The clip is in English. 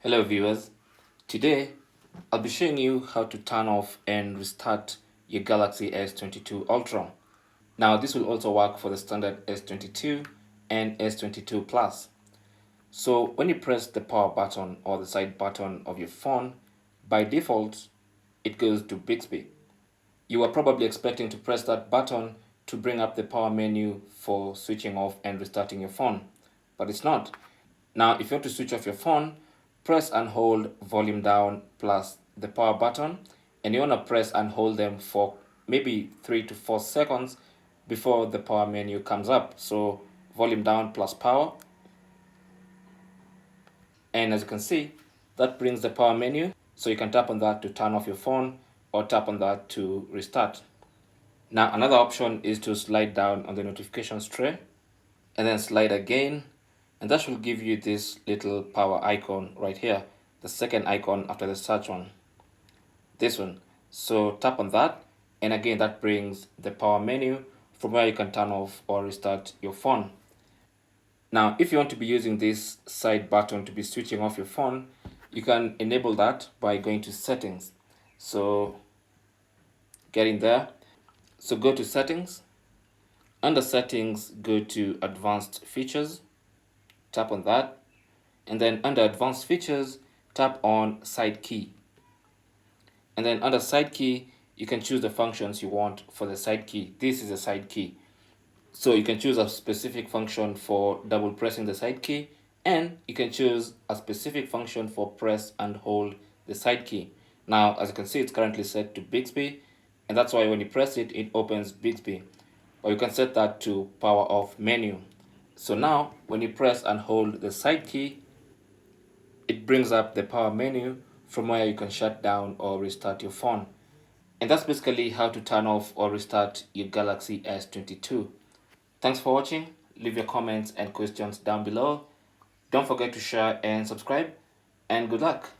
Hello viewers, today I'll be showing you how to turn off and restart your Galaxy S22 Ultra. Now this will also work for the standard S22 and S22 Plus. So when you press the power button or the side button of your phone, by default it goes to Bixby. You are probably expecting to press that button to bring up the power menu for switching off and restarting your phone, but it's not. Now, if you want to switch off your phone, press and hold volume down plus the power button, and you want to press and hold them for maybe 3 to 4 seconds before the power menu comes up. So volume down plus power, and as you can see, that brings the power menu. So you can tap on that to turn off your phone or tap on that to restart. Now another option is to slide down on the notifications tray and then slide again, and that will give you this little power icon right here, the second icon after the search one, this one. So tap on that, and again that brings the power menu from where you can turn off or restart your phone. Now if you want to be using this side button to be switching off your phone, you can enable that by going to settings. So get in there, so go to settings. Under settings, go to advanced features, tap on that, and then under advanced features, tap on side key. And then under side key, you can choose the functions you want for the side key. This is a side key. So you can choose a specific function for double pressing the side key, and you can choose a specific function for press and hold the side key. Now, as you can see, it's currently set to Bixby, and that's why when you press it, it opens Bixby. Or you can set that to power off menu. So now when you press and hold the side key, it brings up the power menu from where you can shut down or restart your phone. And that's basically how to turn off or restart your Galaxy S22. Thanks for watching. Leave your comments and questions down below. Don't forget to share and subscribe, and good luck.